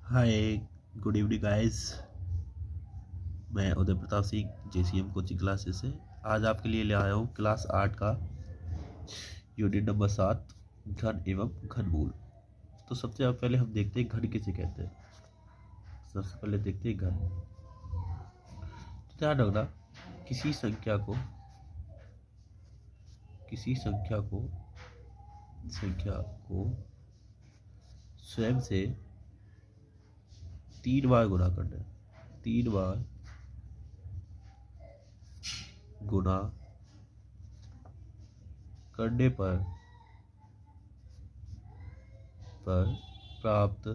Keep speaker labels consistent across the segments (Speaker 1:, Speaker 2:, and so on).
Speaker 1: हाय, good evening guys. मैं Uday Pratap Singh JCM coaching classes से आज आपके लिए ले आया हूँ क्लास 8 का यूनिट नंबर 7 घन एवं घनमूल। तो सबसे पहले हम देखते हैं घन किसे कहते हैं। सबसे पहले देखते हैं घन। तो ध्यान रखना, किसी संख्या को स्वयं से 3 बार गुणा करना है। 3 बार गुणा करने पर प्राप्त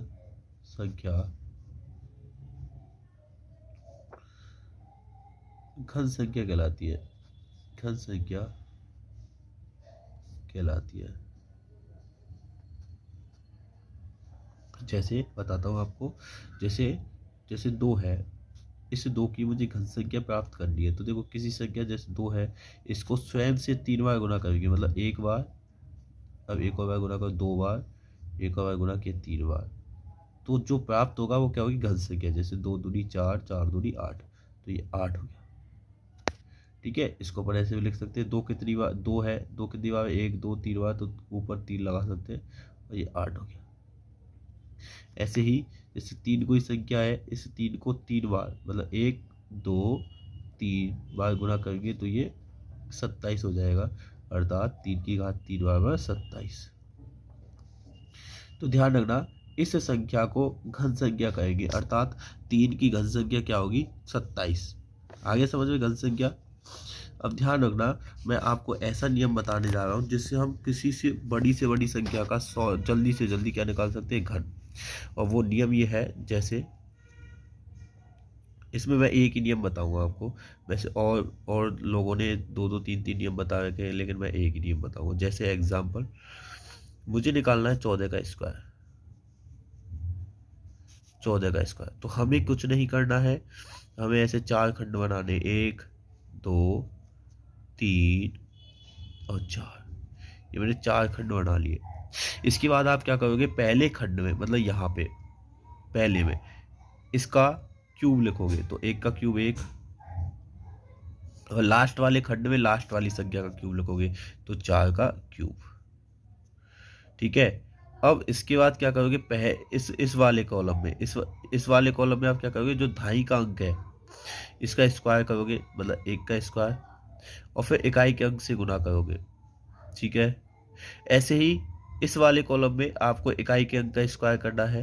Speaker 1: संख्या घन संख्या कहलाती है। घन संख्या कहलाती है। जैसे बताता हूँ आपको, जैसे 2 है, इस 2 की मुझे घन संख्या प्राप्त करनी है। तो देखो, किसी संख्या जैसे 2 है, इसको स्वयं से 3 बार गुणा करेंगे, मतलब एक बार, अब एक और बार गुणा करो 2 बार, एक और बार गुणा किया 3 बार, तो जो प्राप्त होगा वो क्या होगी? घन संख्या। जैसे 2 दूनी 4, 4 दूनी 8, तो ये 8 हो गया। ठीक है, इसको अपन ऐसे भी लिख सकते हैं, 2 कितनी बार 2 है, 2 कितनी बार 1 2 3 बार, तो ऊपर 3 लगा सकते हैं और ये 8 हो गया। ऐसे ही जैसे 3 कोई संख्या है, इस 3 को 3 बार, मतलब 1 2 3 बार गुणा करेंगे तो ये 27 हो जाएगा, अर्थात 3 की घात 3 बार 27। तो ध्यान रखना, इस संख्या को घन संख्या कहेंगे, अर्थात 3 की घन संख्या क्या होगी? 27। आगे समझ में घन संख्या। अब ध्यान रखना, मैं आपको ऐसा नियम बताने जा रहा हूँ जिससे हम किसी से बड़ी संख्या का 100 जल्दी से जल्दी क्या निकाल सकते हैं? घन। और वो नियम ये है, जैसे इसमें मैं एक ही नियम बताऊंगा आपको। वैसे और लोगों ने 2 2 3 3 नियम बता रखे हैं, लेकिन मैं एक ही नियम बताऊंगा। जैसे एग्जाम्पल, मुझे निकालना है 14 का स्क्वायर। 14 का स्क्वायर, तो हमें कुछ नहीं करना है, हमें ऐसे 4 खंड बनाने, 1 2 3 और 4। ये मैंने 4 खंड बना लिए। इसके बाद आप क्या करोगे? पहले खंड में, मतलब यहाँ पे पहले में, इसका क्यूब लिखोगे, तो 1 का क्यूब 1, और लास्ट वाले खंड में लास्ट वाली संख्या का क्यूब लिखोगे, तो 4 का क्यूब। ठीक है, अब इसके बाद क्या करोगे? इस वाले कॉलम में, इस वाले कॉलम में आप क्या करोगे? जो धाई का अंक है इसका स्क्वायर करोगे, मतलब 1 का स्क्वायर, और फिर इकाई के अंक से गुना करोगे। ठीक है, ऐसे ही इस वाले कॉलम में आपको इकाई के अंक का स्क्वायर करना है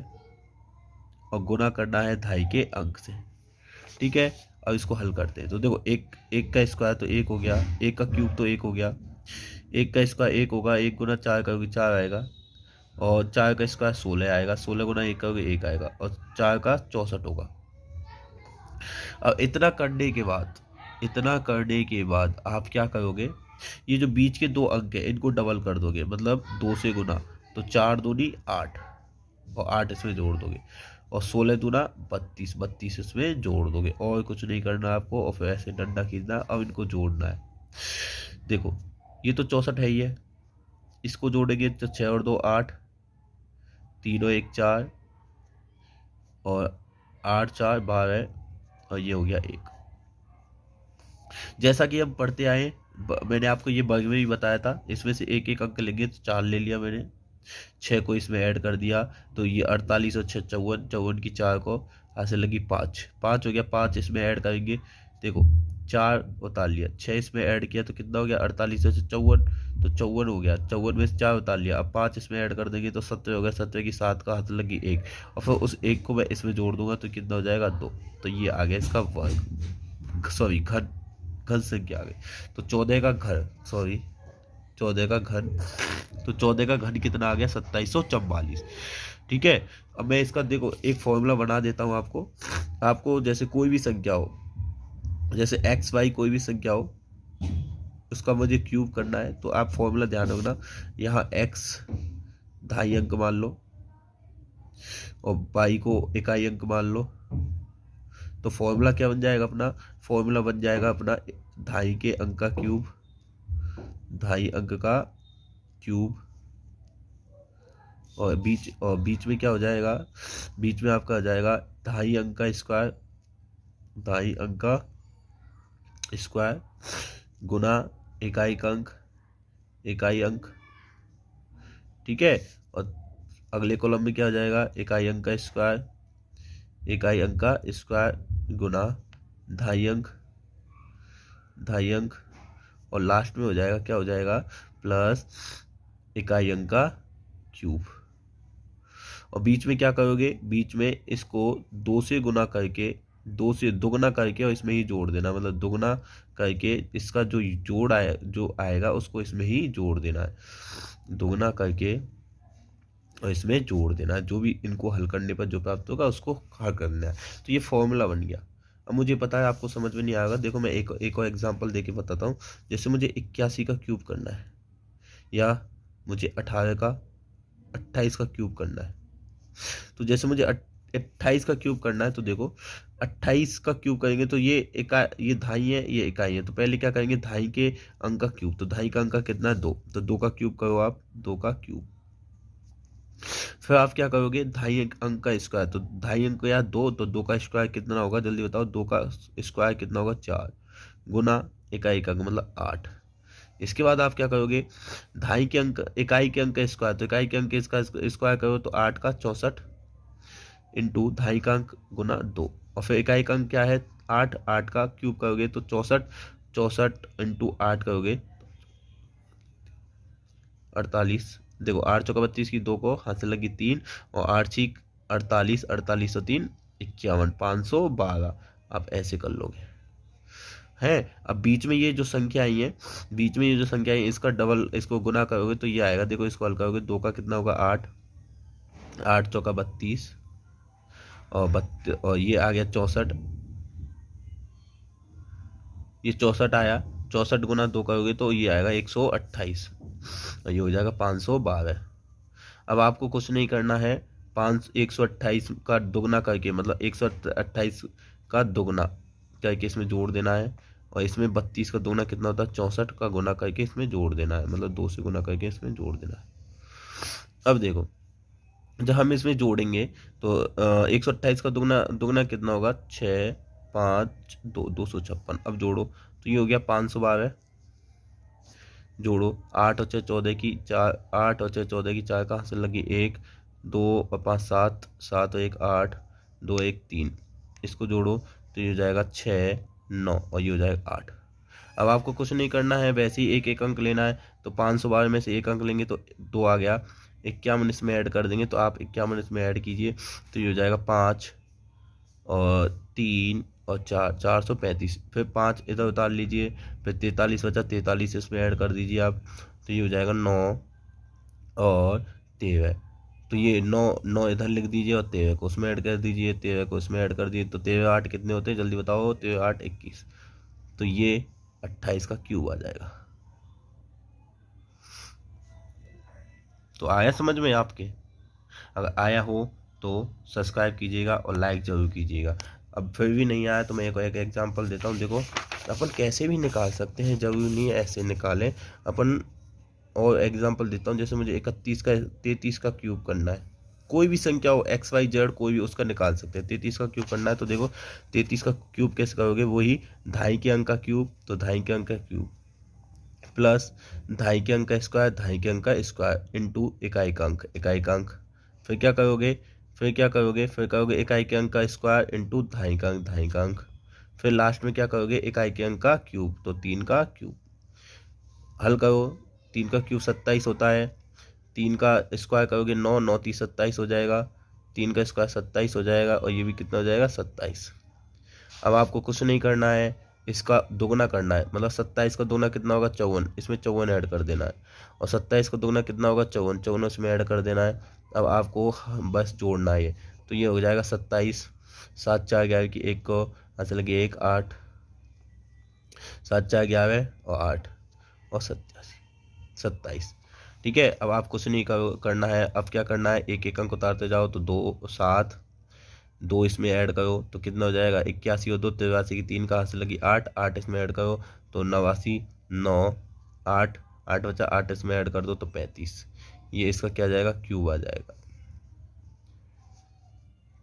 Speaker 1: और गुना करना है धाई के अंक से। ठीक है, अब इसको हल करते हैं। तो देखो, एक का स्क्वायर तो 1 हो गया, 1 का क्यूब तो 1 हो गया, 1 का स्क्वायर 1 होगा, 1 गुना 4 करोगे 4 आएगा, और 4 का स्क्वायर 16 आएगा, 16 गुना 1 करोगे 1 आएगा, और 4 का 64 होगा। अब इतना करने के बाद आप क्या करोगे? ये जो बीच के 2 अंक है इनको डबल कर दोगे, मतलब 2 से गुना, तो 4 दूनी 8, और 8 इसमें जोड़ दोगे, और 16 दूना 32, 32 इसमें जोड़ दोगे, और कुछ नहीं करना आपको। और फिर ऐसे डंडा खींचना, अब इनको जोड़ना है। देखो, ये तो 64 है ही है, इसको जोड़ेंगे तो 6 और 2 8, 3 और 1 4, और 8 4 12, और ये हो गया 1। जैसा कि हम पढ़ते आए, मैंने आपको ये वर्ग में भी बताया था, इसमें से एक एक अंक लेंगे, तो 4 ले लिया मैंने, 6 को इसमें ऐड कर दिया, तो ये 48 और 6 54, 54 की 4 को हासिल लगी 5, 5 हो गया, 5 इसमें ऐड करेंगे, देखो 4 उतार लिया, 6 इसमें ऐड किया तो कितना हो गया? 48 और 54, तो 54 हो गया, 54 में से 4 उतार लिया, अब 5 इसमें ऐड कर देंगे तो 17 हो गया, 17 की 7 का हाथ लगी 1, और फिर उस 1 को मैं इसमें जोड़ दूंगा तो कितना हो जाएगा? 2। तो ये आ गया इसका वर्ग, सॉरी घन, घन संख्या आ गई। तो 14 का घन, सॉरी 14 का घन, तो 14 का घन कितना आ गया? 2744। ठीक है, अब मैं इसका देखो एक फॉर्मूला बना देता हूँ आपको जैसे कोई भी संख्या हो, जैसे एक्स वाई कोई भी संख्या हो, उसका मुझे क्यूब करना है, तो आप फॉर्मूला ध्यान रखना, यहाँ एक्स ढाई अंक मान लो, और वाई को इकाई अंक मान लो, तो फॉर्मूला क्या बन जाएगा अपना? फॉर्मूला बन जाएगा अपना ढाई के अंक का क्यूब, ढाई अंक का क्यूब और बीच में क्या हो जाएगा, बीच में आपका आ जाएगा 2.5 अंक का स्क्वायर, 2.5 अंक का स्क्वायर गुना इकाई अंक, इकाई अंक, ठीक है। और अगले कॉलम में क्या हो जाएगा, इकाई अंक का स्क्वायर, इकाई अंक का स्क्वायर गुना 2.5 अंक, 2.5 अंक, और लास्ट में हो जाएगा, क्या हो जाएगा, प्लस इकाई अंक का क्यूब। और बीच में क्या करोगे, बीच में इसको 2 से गुना करके, 2 से दोगुना करके और इसमें ही जोड़ देना, मतलब दोगुना करके इसका जो जोड़ जो आएगा उसको इसमें ही जोड़ देना है, दोगुना करके और इसमें जोड़ देना है, जो भी इनको हल करने पर जो प्राप्त होगा उसको हल करना है। तो ये फॉर्मूला बन गया। अब मुझे पता है आपको समझ में नहीं आएगा, देखो मैं एक और एग्जांपल देके बताता हूँ। जैसे मुझे 81 का क्यूब करना है, या मुझे 18 का 28 का क्यूब करना है। तो जैसे मुझे 28 का क्यूब करना है, तो देखो 28 का क्यूब करेंगे तो ये ये 2.5 है, ये इकाई है, तो पहले क्या करेंगे, 2.5 के अंक का क्यूब, तो 2.5 का अंक का कितना है 2, तो 2 का क्यूब करो आप, 2 का क्यूब। फिर आप क्या करोगे, 2.5 अंक का स्क्वायर, तो 2.5 अंक या 2, तो 2 का स्क्वायर कितना होगा, जल्दी बताओ, 2 का स्क्वायर कितना होगा 4, गुना इकाई का मतलब 8। इसके बाद आप क्या करोगे, 2.5 के अंक, इकाई के अंक का स्क्वायर, तो इकाई के अंक इसका स्क्वायर करो तो 8 का 64 इंटू 2.5 का अंक गुना 2, और फिर इकाई का अंक क्या है 8, 8 का क्यूब करोगे तो 64, 64 इंटू 8 करोगे 48। देखो 8 चौका 32 की, 2 को हाथ से लगी 3, और 8 छीक 48, 48 और 3 51, 512। आप ऐसे कर लोगे है। अब बीच में ये जो संख्या आई है, बीच में ये जो संख्या है इसका डबल, इसको गुना करोगे तो ये आएगा, देखो इसको हल करोगे, 2 का कितना होगा 8, 8 चौका 32, और ये आ गया 64, ये 64 आया, 64 गुना 2 करोगे तो ये आएगा 128, और ये हो जाएगा 512। अब आपको कुछ नहीं करना है, 128 का दुगना करके, मतलब 128 का दुगना करके इसमें जोड़ देना है, और इसमें 32 का दुगना कितना होता है 64 का गुना करके इसमें जोड़ देना है, मतलब 2 से गुना करके इसमें जोड़ देना है। अब देखो जब हम इसमें जोड़ेंगे तो 128 का दुगना, दुगना कितना होगा 6 5 2, 256। अब जोड़ो तो ये हो गया 512, जोड़ो 8 और 6 14 की 4, 8 और 6 14 की 4 कहाँ से लगी 1 2 और 5 7, 7 और 1 8, 2 1 3, इसको जोड़ो तो ये हो जाएगा 6 9, और ये हो जाएगा 8। अब आपको कुछ नहीं करना है, वैसे ही एक एक अंक लेना है, तो 512 में से एक अंक लेंगे तो 2 आ गया, 51 इसमें ऐड कर देंगे, तो आप 51 इसमें ऐड कीजिए तो ये हो जाएगा 5 और 3 और 4, 435। फिर 5 इधर उतार लीजिए, फिर 43 बचा, 43 इसमें ऐड कर दीजिए आप, तो ये हो जाएगा 9 और 13। तो ये 9 9 इधर लिख दीजिए और 13 को उसमें ऐड कर दीजिए, 13 को उसमें ऐड कर दीजिए, तो 13 8 कितने होते हैं जल्दी बताओ, 13 8 21, तो ये 28 का क्यूब आ जाएगा। तो आया समझ में आपके? अगर आया हो तो सब्सक्राइब कीजिएगा और लाइक जरूर कीजिएगा। अब फिर भी नहीं आया तो मैं एक एग्जांपल देता हूँ। देखो अपन कैसे भी निकाल सकते हैं, जरूरी नहीं है ऐसे निकालें अपन। और एग्जांपल देता हूँ, जैसे मुझे 31 का 33 का क्यूब करना है, कोई भी संख्या हो एक्स वाई जेड कोई भी, उसका निकाल सकते हैं। 33 का क्यूब करना है तो देखो 33 का क्यूब कैसे करोगे, वही 2.5 के अंक का क्यूब, तो 2.5 के अंक का क्यूब प्लस 2.5 के अंक का स्क्वायर, 2.5 के अंक का स्क्वायर इंटू इकाई का अंक, इकाई का अंक। फिर क्या करोगे, फिर करोगे इकाई के अंक का स्क्वायर इंटू 2.5 का अंक, 2.5 का अंक। फिर लास्ट में क्या करोगे, इकाई के अंक का क्यूब, तो 3 का क्यूब। हल करो, 3 का क्यूब 27 होता है, 3 का स्क्वायर करोगे 9 9 30 27 हो जाएगा, 3 का स्क्वायर 27 हो जाएगा, और ये भी कितना हो जाएगा 27। अब आपको कुछ नहीं करना है, इसका दोगुना करना है, मतलब 27 का दोगुना कितना होगा 54, इसमें 54 ऐड कर देना है, और 27 का दोगुना कितना होगा 54, 54 इसमें ऐड कर देना है। अब आपको बस जोड़ना है, तो ये हो जाएगा 27, 7 4 11 की 1 को ऐसे लगे 1 8, 7 4 11 और 8 और 27। ठीक है। अब आप कुछ नहीं करना है, अब क्या करना है, एक एक अंक उतारते जाओ, तो 2 7, 2 इसमें ऐड करो तो कितना हो जाएगा 81 और 2 83 की 3 कहाँ से लगी 8, 8 इसमें ऐड करो तो 89, 9 8 8 बचा, 8 इसमें ऐड कर दो तो 35। ये इसका क्या जाएगा, क्यूब आ जाएगा।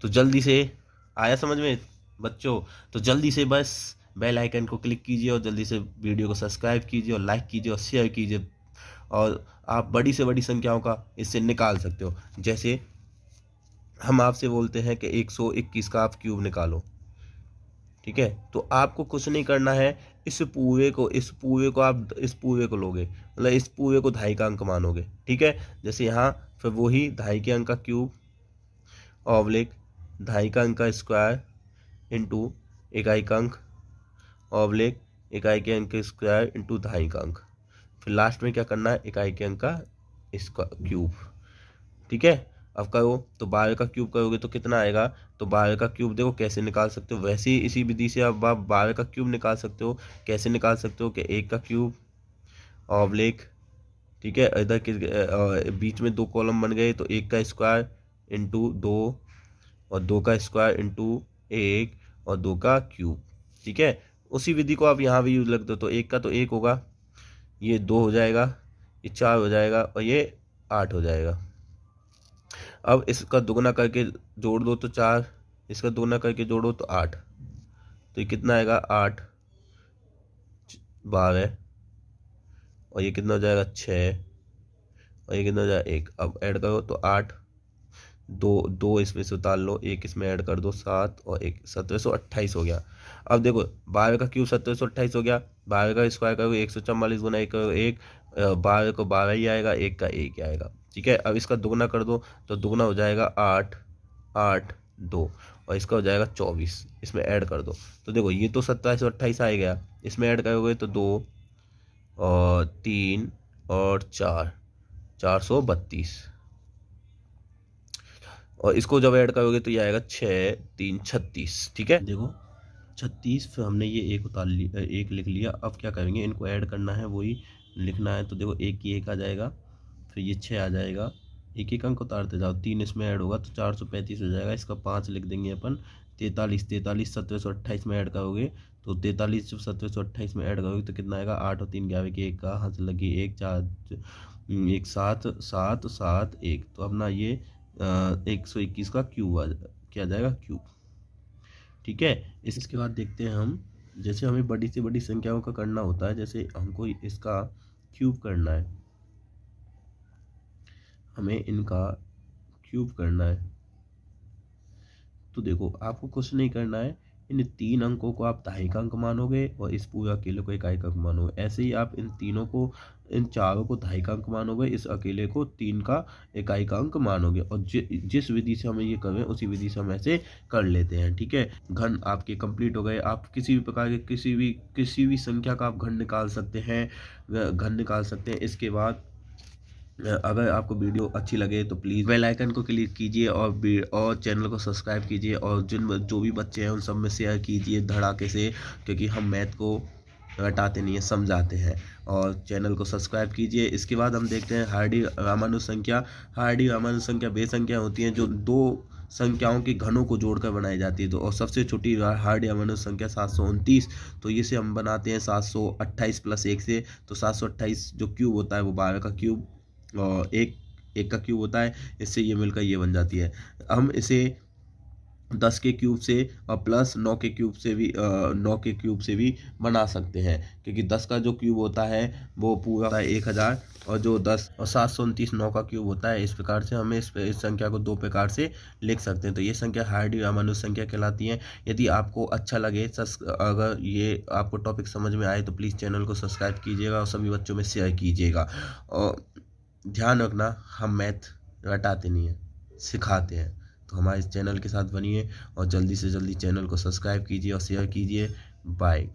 Speaker 1: तो जल्दी से आया समझ में बच्चों? तो जल्दी से बस बेल आइकन को क्लिक कीजिए और जल्दी से वीडियो को सब्सक्राइब कीजिए और लाइक कीजिए और शेयर कीजिए, और आप बड़ी से बड़ी संख्याओं का इससे निकाल सकते हो। जैसे हम आपसे बोलते हैं कि 121 का आप क्यूब निकालो, ठीक है, तो आपको कुछ नहीं करना है, इस पूरे को आप इस पूरे को लोगे, मतलब इस पूरे को 2.5 का अंक मानोगे, ठीक है। जैसे यहाँ फिर वही 2.5 के अंक का क्यूब ऑब्लिक 2.5 का अंक का स्क्वायर इंटू 1 का अंक ऑब्लिक 1 के अंक का स्क्वायर इंटू 2.5 का अंक, फिर लास्ट में क्या करना है, 1 के अंक का इसका क्यूब, ठीक है। अब करो तो 12 का क्यूब करोगे तो कितना आएगा, तो 12 का क्यूब देखो कैसे निकाल सकते हो, वैसे ही इसी विधि से अब आप 12 का क्यूब निकाल सकते हो। कैसे निकाल सकते हो कि 1 का क्यूब ऑब्लिक, ठीक है, इधर के बीच में 2 कॉलम बन गए, तो 1 का स्क्वायर इंटू 2 और 2 का स्क्वायर इंटू 1 और 2 का क्यूब, ठीक है। उसी विधि को आप यहाँ भी यूज लगते हो, तो 1 का तो 1 होगा, ये 2 हो जाएगा, ये 4 हो जाएगा और ये 8 हो जाएगा। अब इसका दुगना करके जोड़ दो तो 4, इसका दुगना करके जोड़ो तो 8, तो ये कितना आएगा, 8 12 और ये कितना हो जाएगा 6 और ये कितना हो जाएगा 1। अब ऐड करो तो 8, 2 इसमें से उतार लो, 1 इसमें ऐड कर दो, 7 और 1 1728 हो गया। अब देखो 12 का क्यूब 1728 हो गया, 12 का स्क्वायर करोगे 144 गुना 1 करोगे 1, 12 को 12 ही आएगा, 1 का 1 ही आएगा, ठीक है। अब इसका दुगना कर दो तो दुगना हो जाएगा 8 8 2 और इसका हो जाएगा 24, इसमें ऐड कर दो तो देखो ये तो 2728 आ गया, इसमें ऐड करोगे तो 2 और 3 और 4 432, और इसको जब ऐड करोगे तो ये आएगा 6 3 36, ठीक है। देखो 36, फिर हमने ये एक उतार लिया, एक लिख लिया। अब क्या करेंगे, इनको ऐड करना है, वही लिखना है, तो देखो 1 की 1 आ जाएगा, फिर ये 6 आ जाएगा, एक अंक उतारते जाओ, 3 इसमें ऐड होगा तो 435 हो जाएगा, इसका 5 लिख देंगे अपन। 43 1728 में ऐड करोगे तो 43 जब 1728 में ऐड करोगे तो कितना आएगा, 8 और 3 11 के 1 का हाथ लगी 1 4 1 7 7 7 1, तो अपना ये 121 का क्यूब क्या जाएगा, क्यूब, ठीक है। इसके बाद देखते हैं हम, जैसे हमें बड़ी से बड़ी संख्याओं का करना होता है, जैसे हमको इसका क्यूब करना है, हमें इनका क्यूब करना है, तो देखो आपको कुछ नहीं करना है, इन 3 अंकों को आप 2.5 का अंक मानोगे और इस पूरे अकेले को 1 अंक मानोगे। ऐसे ही आप इन तीनों को, इन चारों को 2.5 का अंक मानोगे, इस अकेले को 3 का 1 अंक मानोगे, और जिस विधि से हमें ये करें उसी विधि से हम ऐसे कर लेते हैं, ठीक है। घन आपके कंप्लीट हो गए। आप किसी भी प्रकार के किसी भी संख्या का आप घन निकाल सकते हैं, घन निकाल सकते हैं। इसके बाद अगर आपको वीडियो अच्छी लगे तो प्लीज़ बेल आइकन को क्लिक कीजिए और चैनल को सब्सक्राइब कीजिए, और जो भी बच्चे हैं उन सब में शेयर कीजिए धड़ाके से, क्योंकि हम मैथ को रटाते नहीं है, समझाते हैं। और चैनल को सब्सक्राइब कीजिए। इसके बाद हम देखते हैं हार्डी रामानुज संख्या। हार्डी रामानुज संख्या वे संख्या होती हैं जो 2 संख्याओं के घनों को जोड़कर बनाई जाती है। तो और सबसे छोटी हार्डी रामानुज संख्या 729, तो इसे हम बनाते हैं 728 + 1 से। तो 728 जो क्यूब होता है वो 12 का क्यूब और एक का क्यूब होता है, इससे ये मिलकर ये बन जाती है। हम इसे 10 के क्यूब से और प्लस 9 के क्यूब से भी 9 के क्यूब से भी बना सकते हैं, क्योंकि 10 का जो क्यूब होता है वो पूरा होता है 1000, और जो 10 और 729 9 का क्यूब होता है। इस प्रकार से हमें इस संख्या को 2 प्रकार से लिख सकते हैं। तो ये संख्या हार्डी रामानुज संख्या कहलाती है। यदि आपको अच्छा लगे, अगर ये आपको टॉपिक समझ में आए तो प्लीज़ चैनल को सब्सक्राइब कीजिएगा और सभी बच्चों में शेयर कीजिएगा। और ध्यान रखना, हम मैथ रटाते नहीं हैं, सिखाते हैं। तो हमारे चैनल के साथ बनिए और जल्दी से जल्दी चैनल को सब्सक्राइब कीजिए और शेयर कीजिए। बाय।